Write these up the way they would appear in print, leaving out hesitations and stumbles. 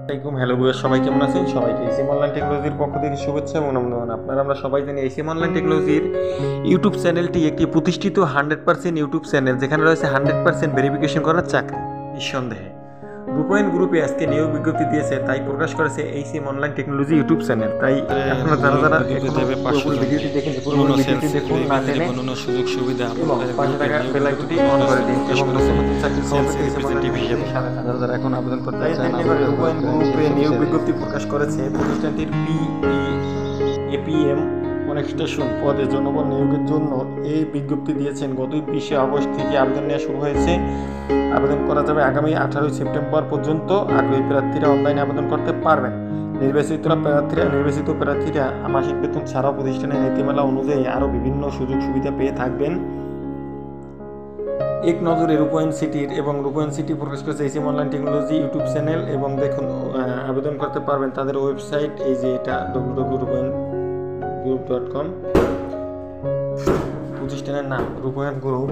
আসসালামাইকুম। Hello viewer, সবাই কেমন আছেন? সবাইকে এসএম অনলাইন টেকনোলজির পক্ষ থেকে শুভেচ্ছা এবং অভিনন্দন। আমরা সবাই জানি এসএম অনলাইন টেকনোলজির ইউটিউব চ্যানেলটি একটি প্রতিষ্ঠিত 100% ইউটিউব চ্যানেল, যেখানে রয়েছে 100% ভেরিফিকেশন করার চাকরি। নিঃসন্দেহে রূপায়ণ গ্রুপে আজকে নিয়োগ বিজ্ঞপ্তি দিয়েছে, তাই প্রকাশ করেছে SM online technology YouTube channel. তাই আপনারা যারা পুরো ভিডিওটি দেখেন, পুরো ভিডিওটি দেখুন, না টেনে সুযোগ সুবিধা এবং 5 টাকা বেল আইকনটি অন করে দিন এবং নতুন চাকরির খবর পেতে এসএম অনলাইন টেকনোলজির সাথে থাকুন। যারা এখন আবেদন করতে চান, রূপায়ণ গ্রুপে নিয়োগ বিজ্ঞপ্তি প্রকাশ করেছে। প্রতিষ্ঠানটির এপিএম কনস্ট্রাকশন পদে জনবল নিয়োগের জন্য এই বিজ্ঞপ্তি দিয়েছেন। গত 20 আগস্ট থেকে আবেদন নেওয়া শুরু হয়েছে। আবেদন করা যাবে আগামী 18 সেপ্টেম্বর পর্যন্ত। আগ্রহী প্রার্থীরা অনলাইনে আবেদন করতে পারবেন। নির্বাচিত প্রার্থীরা মাসিক বেতন ছাড়াও প্রতিষ্ঠানের নীতিমালা অনুযায়ী আরও বিভিন্ন সুযোগ সুবিধা পেয়ে থাকবেন। এক নজরে রূপায়ণ সিটি প্রকাশ করেছে SM online technology YouTube channel. এবং দেখুন, আবেদন করতে পারবেন তাদের ওয়েবসাইট, এই যে এটা www.rupayan.group.com। প্রতিষ্ঠানের নাম রূপায়ণ গ্রুপ,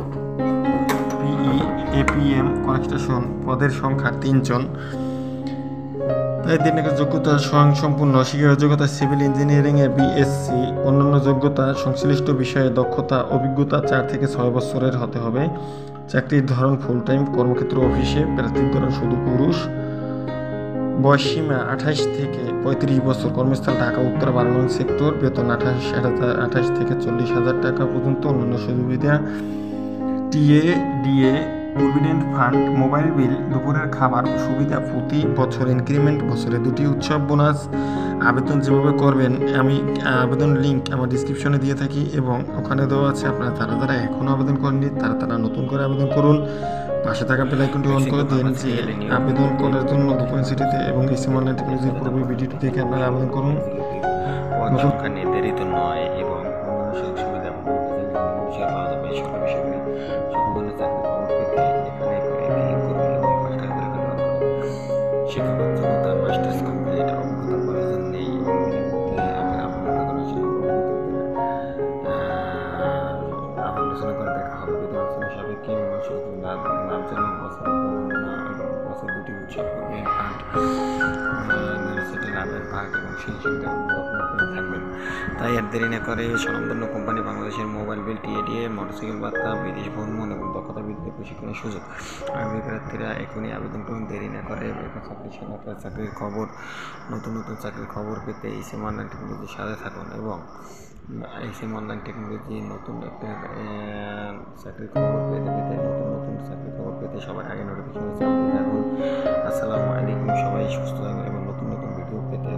এপিএম কনস্ট্রাকশন, পদের সংখ্যা 3 জন। তাই দিনের যোগ্যতা স্বয়ংসম্পূর্ণ শিক্ষাগত যোগ্যতা সিভিল ইঞ্জিনিয়ারিং এ বিএসসি, অন্যান্য যোগ্যতা সংশ্লিষ্ট বিষয়ে দক্ষতা অভিজ্ঞতা 4 থেকে 6 বছরের হতে হবে। চাকরির ধরন ফুল টাইম, কর্মক্ষেত্র অফিসে, প্রার্থীর ধরন শুধু পুরুষ। বয়সসীমা 28 থেকে 35 বছর, কর্মস্থল ঢাকা উত্তর 12 নং সেক্টর, বেতন 28 থেকে 40,000 টাকা পর্যন্ত। অন্যান্য সুবিধা TA, DA, provident fund, mobile bill, দুপুরের খাবার সুবিধা, প্রতি বছর ইনক্রিমেন্ট, বছরে 2টি উৎসব বোনাস। আবেদন যেভাবে করবেন, আমি আবেদন লিঙ্ক আমার ডিসক্রিপশনে দিয়ে থাকি এবং ওখানে দেওয়া আছে। আপনারা যারা এখনও আবেদন করেননি তারা নতুন করে আবেদন করুন। পাশে থাকা বেল আইকনটি অন করে দিন যে আবেদন করার জন্য রূপায়ণ সিটিতে এবং এসএম অনলাইন টেকনোলজির পূর্বে ভিডিওটি দেখে আপনারা আবেদন করুন। সংখ্যা নির্ধারিত নয় এবং অন্যান্য সুযোগ সুবিধা পাওয়া যাবে। সকল বিষয়গুলি সম্পূর্ণ চাকরি খবর পেতে এখানে ক্লিক করুন এবং 5 টাকা করে অন করুন। শিক্ষাগত যোগ্যতা মাস্টার্স কমপ্লিট, অভিজ্ঞতা প্রয়োজন নেই। আলোচনা করে দেখা হবে। বেতন আলোচনা সাপেক্ষে লাভজনক বছর 2টি উৎসব করবে ফান্ড, সেটা লাভের ভাগ এবং সেই সুবিধা থাকবেন। তাই আর দেরি না করে স্বনামধন্য কোম্পানি বাংলাদেশের মোবাইল বিল, টিএডিএ, মোটরসাইকেল ভাতা, বিদেশ ভ্রমণ এবং দক্ষতা বৃদ্ধি প্রশিক্ষণের সুযোগ। আগ্রহী প্রার্থীরা এখনই আবেদন করুন, দেরি না করে। চাকরির খবর, নতুন চাকরির খবর পেতে এসএম অনলাইন টেকনোলজির সাথে থাকুন এবং এসএম অনলাইন টেকনোলজি নতুন একটা চাকরির খবর পেতে নতুন চাকরির খবর পেতে সবার আগে নোটিফিকেশন চাপতে থাকুন। আসসালামু আলাইকুম। সবাই সুস্থ থাকুন এবং নতুন ভিডিও পেতে